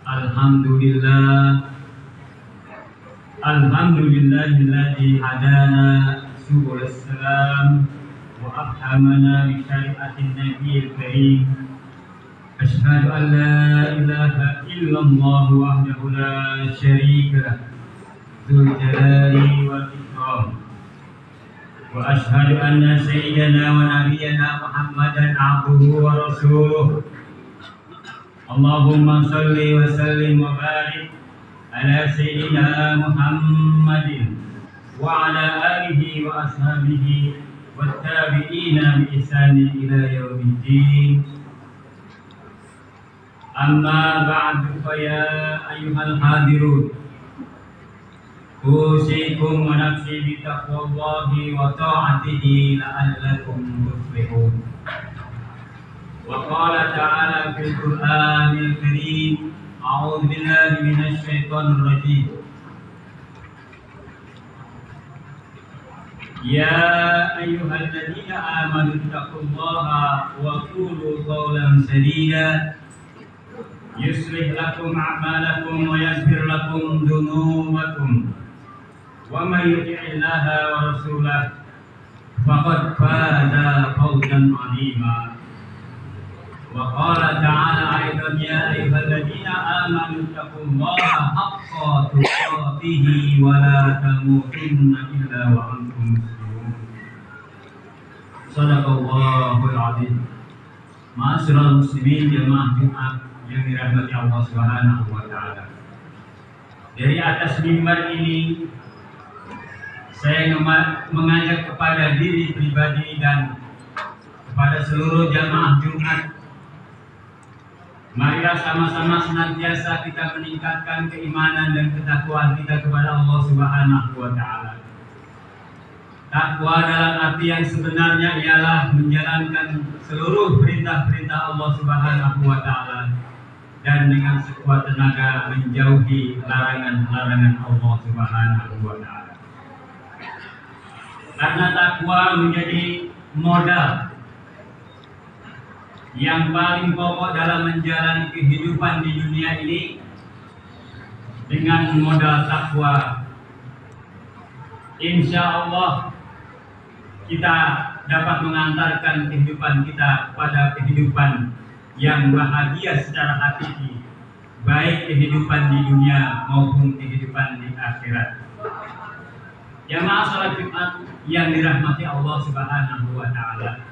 Alhamdulillah, alhamdulillahilladzi hadana subul salam wa afhamana bi syari'atin nabiyil karim. Asyhadu an la ilaha illallah wahdahu la syarika lah, dzul jalali wal ikram. Wa asyhadu anna sayyidana wa nabiyyana Muhammadan abduhu wa rasuluh. Allahumma salli wa sallim wa barik ala sayyidina Muhammadin wa ala alihi wa ashabihi wa tabi'ina bi ihsanin ila yaumiddin. Amma ba'du, fa ya ayyuhal hadirun, usikum wa nafsi bi taqwallahi wa ta'atihi la'allakum tuflihun. Wa qala ta'ala fil Qur'anil Karim, a'udzu billahi minasy syaithanir rajim. Ya ayyuhalladzina amanu taqullaha wa qulu qawlan sadida yuslih lakum a'malakum wa yaghfir lakum dhunubakum wa may yuti'illaha wa rasulahu faqad faza fawzan 'azima. Wa qala ta'ala aidan ya ayyuhalladzina amanu taqullaha haqqa tuqatih wa la tamutunna illa wa antum muslimun. Shadaqallahul 'azim. Ma'asyiral muslimin jamaah Jumat yang dirahmati Allah Subhanahu wa taala. Dari atas mimbar ini saya mengajak kepada diri pribadi dan kepada seluruh jamaah Jumat, marilah sama-sama senantiasa kita meningkatkan keimanan dan ketakwaan kita kepada Allah Subhanahu wa taala. Takwa dalam arti yang sebenarnya ialah menjalankan seluruh perintah-perintah Allah Subhanahu wa taala dan dengan sekuat tenaga menjauhi larangan-larangan Allah Subhanahu wa taala. Karena takwa menjadi modal yang paling pokok dalam menjalani kehidupan di dunia ini. Dengan modal takwa, insya Allah kita dapat mengantarkan kehidupan kita pada kehidupan yang bahagia secara hakiki, baik kehidupan di dunia maupun kehidupan di akhirat. Jamaah salat Jumat yang dirahmati Allah Subhanahu wa taala,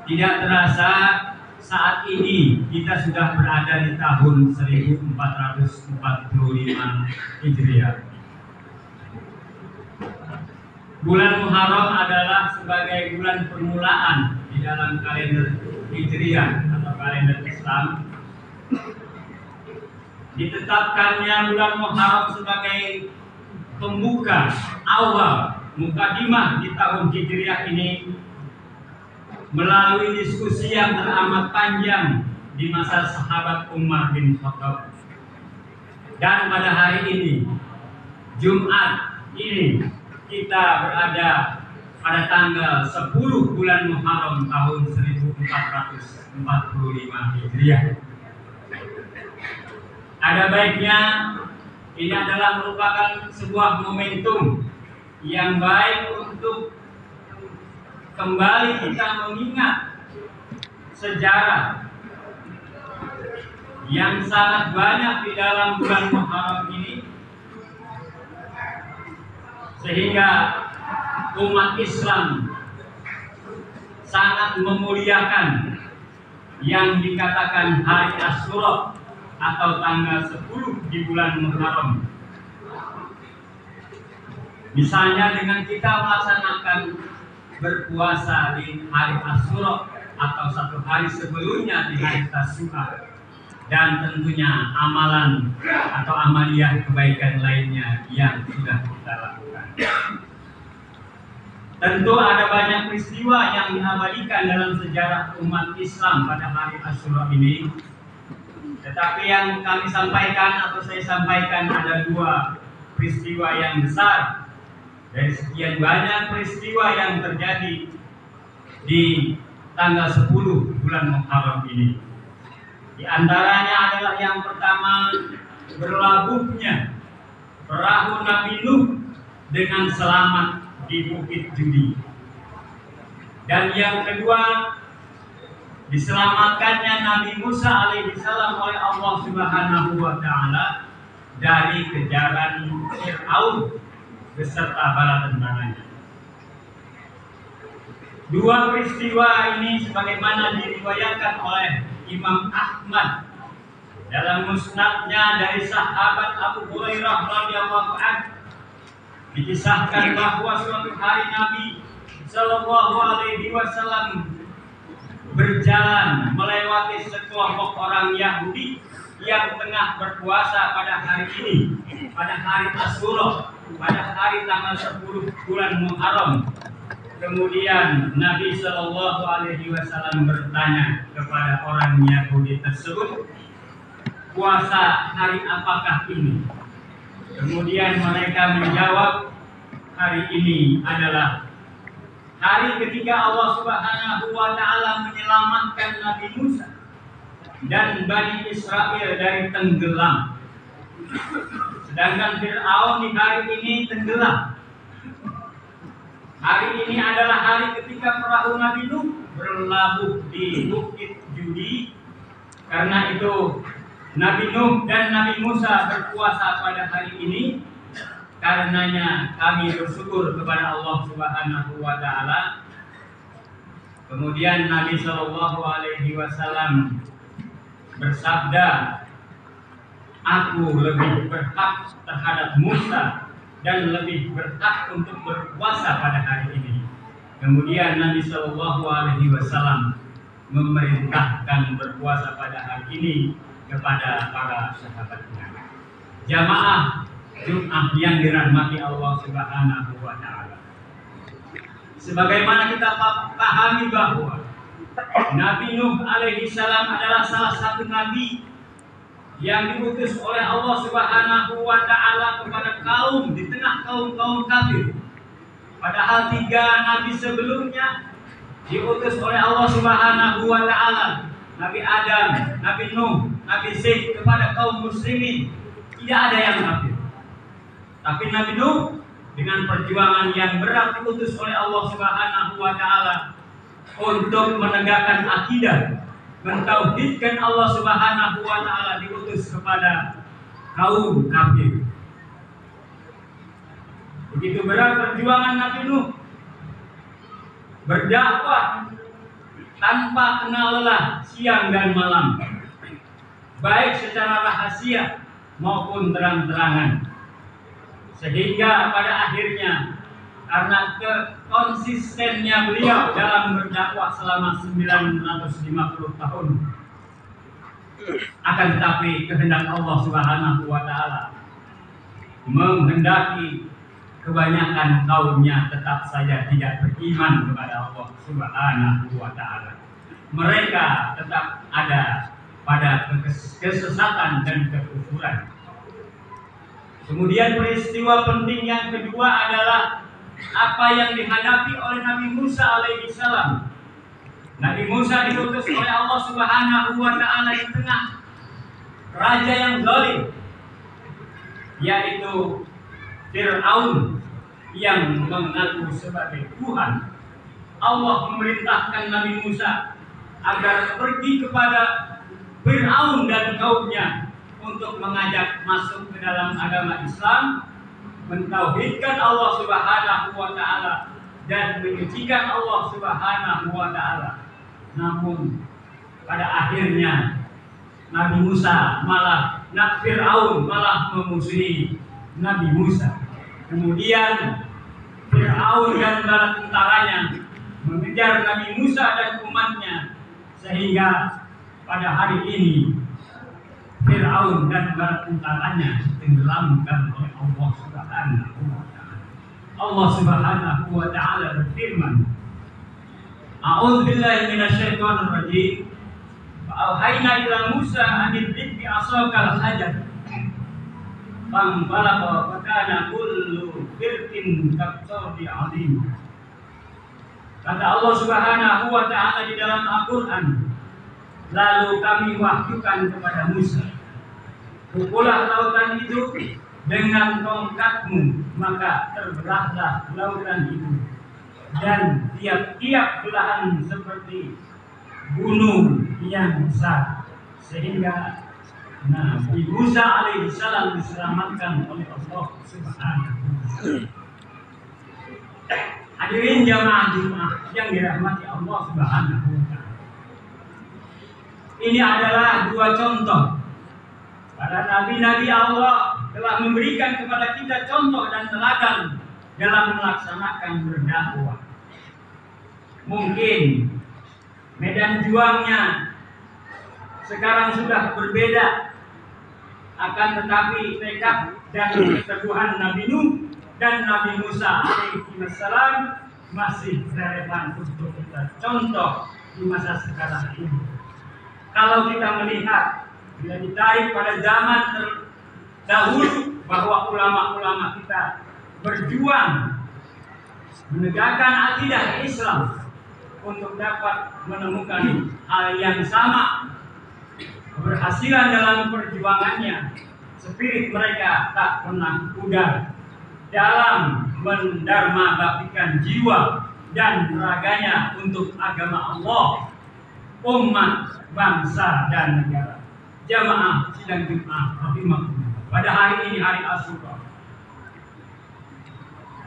tidak terasa saat ini kita sudah berada di tahun 1445 Hijriah. Bulan Muharram adalah sebagai bulan permulaan di dalam kalender Hijriah atau kalender Islam. Ditetapkannya bulan Muharram sebagai pembuka awal mukadimah di tahun Hijriah ini melalui diskusi yang teramat panjang di masa sahabat Umar bin Khattab. Dan pada hari ini, Jumat ini, kita berada pada tanggal 10 bulan Muharram tahun 1445 Hijriah. Ada baiknya ini adalah merupakan sebuah momentum yang baik untuk kembali kita mengingat sejarah yang sangat banyak di dalam bulan Muharram ini, sehingga umat Islam sangat memuliakan yang dikatakan hari Asyura atau tanggal 10 di bulan Muharram. Misalnya dengan kita melaksanakan berpuasa di hari Asyura atau satu hari sebelumnya di hari Tasyu'a, dan tentunya amalan atau amaliyah kebaikan lainnya yang sudah kita lakukan. Tentu ada banyak peristiwa yang diabadikan dalam sejarah umat Islam pada hari Asyura ini. Tetapi yang kami sampaikan atau saya sampaikan ada dua peristiwa yang besar dari sekian banyak peristiwa yang terjadi di tanggal 10 bulan Muharram ini. Di antaranya adalah yang pertama, berlabuhnya perahu Nabi Nuh dengan selamat di Bukit Judi. Dan yang kedua, diselamatkannya Nabi Musa alaihissalam oleh Allah Subhanahu wa taala dari kejaran Fir'aun beserta bala tentaranya. Dua peristiwa ini sebagaimana diriwayatkan oleh Imam Ahmad dalam musnadnya dari sahabat Abu Hurairah radhiyallahu anhu, dikisahkan bahwa suatu hari Nabi Shallallahu Alaihi Wasallam berjalan melewati sekelompok orang Yahudi yang tengah berpuasa pada hari ini, pada hari Asyura, pada hari tanggal 10 bulan Muharram. Kemudian Nabi Shallallahu Alaihi Wasallam bertanya kepada orang Yahudi tersebut, puasa hari apakah ini? Kemudian mereka menjawab, hari ini adalah hari ketika Allah Subhanahu wa taala menyelamatkan Nabi Musa dan Bani Israel dari tenggelam. Sedangkan Fir'aun di hari ini tenggelam. Hari ini adalah hari ketika perahu Nabi Nuh berlabuh di Bukit Judi. Karena itu Nabi Nuh dan Nabi Musa berpuasa pada hari ini. Karenanya kami bersyukur kepada Allah Subhanahu wa taala. Kemudian Nabi Shallallahu Alaihi Wasallam bersabda, aku lebih berhak terhadap Musa dan lebih berhak untuk berpuasa pada hari ini. Kemudian Nabi Shallallahu Alaihi Wasallam memerintahkan berpuasa pada hari ini kepada para sahabatnya. Jamaah Jumat yang dirahmati Allah Subhanahu wa taala. Sebagaimana kita pahami bahwa Nabi Nuh alaihi salam adalah salah satu nabi yang diutus oleh Allah Subhanahu wa taala kepada kaum di tengah kaum-kaum kafir. Padahal 3 nabi sebelumnya diutus oleh Allah Subhanahu wa taala. Nabi Adam, Nabi Nuh, Nabi Syed kepada kaum muslimin. Tidak ada yang kafir. Tapi Nabi Nuh dengan perjuangan yang berat diutus oleh Allah Subhanahu wa taala untuk menegakkan akidah, mentauhidkan Allah Subhanahu wa taala, diutus kepada kaum kafir. Begitu berat perjuangan Nabi Nuh berdakwah tanpa kenal lelah siang dan malam, baik secara rahasia maupun terang-terangan. Sehingga pada akhirnya karena konsistennya beliau dalam berdakwah selama 950 tahun, akan tetapi kehendak Allah Subhanahu wa taala menghendaki kebanyakan kaumnya tetap saja tidak beriman kepada Allah Subhanahu wa taala. Mereka tetap ada pada kesesatan dan kekufuran. Kemudian peristiwa penting yang kedua adalah apa yang dihadapi oleh Nabi Musa alaihi salam. Nabi Musa diutus oleh Allah Subhanahu wa taala di tengah raja yang zalim, yaitu Fir'aun yang mengaku sebagai Tuhan. Allah memerintahkan Nabi Musa agar pergi kepada Fir'aun dan kaumnya untuk mengajak masuk ke dalam agama Islam, mentauhidkan Allah Subhanahu wa taala dan menyucikan Allah Subhanahu wa taala. Namun pada akhirnya Nabi Musa Fir'aun malah memusuhi Nabi Musa. Kemudian Fir'aun dan bala tentaranya mengejar Nabi Musa dan umatnya, sehingga pada hari ini Fir'aun dan bala tentaranya ditenggelamkan oleh Allah Subhanahu wa taala. Allah Subhanahu wa taala berfirman, A'udzu billahi minasyaitonir rajim. Fa'auhayna ila Musa an idrib bi 'asakal hajar. Fanfalaqa wa kana kullu firqin ka'sawdi 'azim. Kata Allah Subhanahu wa taala di dalam Al-Qur'an, Lalu kami wahyukan kepada Musa, pukullah lautan itu dengan tongkatmu, maka terbelahlah lautan itu, dan tiap-tiap belahan seperti gunung yang besar, sehingga Nabi Musa alaihissalam diselamatkan oleh Allah Subhanahu wa Ta'ala. Hadirin jamaah Jumat yang dirahmati Allah Subhanahu wa Ta'ala. Ini adalah dua contoh. Para nabi-nabi Allah telah memberikan kepada kita contoh dan teladan dalam melaksanakan berdakwah. Mungkin medan juangnya sekarang sudah berbeda, akan tetapi tekad dan keteguhan Nabi Nuh dan Nabi Musa alaihissalam masih relevan untuk kita contoh di masa sekarang ini. Kalau kita melihat, bila ditarik pada zaman terdahulu, bahwa ulama-ulama kita berjuang menegakkan akidah Islam untuk dapat menemukan hal yang sama, keberhasilan dalam perjuangannya, spirit mereka tak pernah pudar dalam mendarmabaktikan jiwa dan raganya untuk agama Allah, umat, bangsa dan negara. Jamaah sidang Jumat rahimakumullah. Pada hari ini, hari Asyura,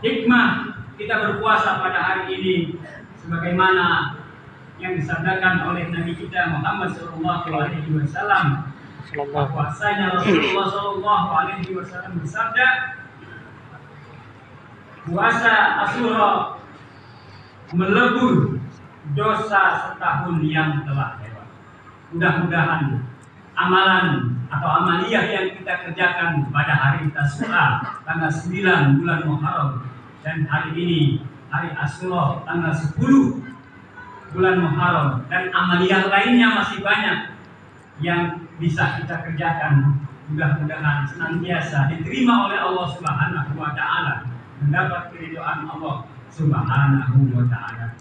hikmah kita berpuasa pada hari ini sebagaimana yang disabdakan oleh Nabi kita Muhammad sallallahu alaihi wasallam. Puasanya Rasulullah sallallahu alaihi wasallam bersabda, puasa Asyura melebur dosa setahun yang telah lewat. Mudah-mudahan amalan atau amaliyah yang kita kerjakan pada hari Tasyura tanggal 9 bulan Muharram dan hari ini hari Asyura tanggal 10 bulan Muharram, dan amaliyah lainnya masih banyak yang bisa kita kerjakan. Mudah-mudahan senantiasa diterima oleh Allah Subhanahu wa Ta'ala, mendapat keridhaan Allah Subhanahu wa Ta'ala.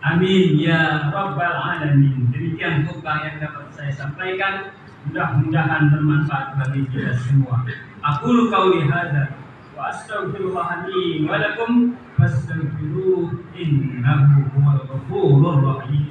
Amin ya rabbal alamin. Demikian khutbah yang dapat saya sampaikan, mudah-mudahan bermanfaat bagi kita semua. Aqulu qauli hadza wa astaghfirullah li wa lakum fastaghfiruhu innahu huwal ghafurur rahim.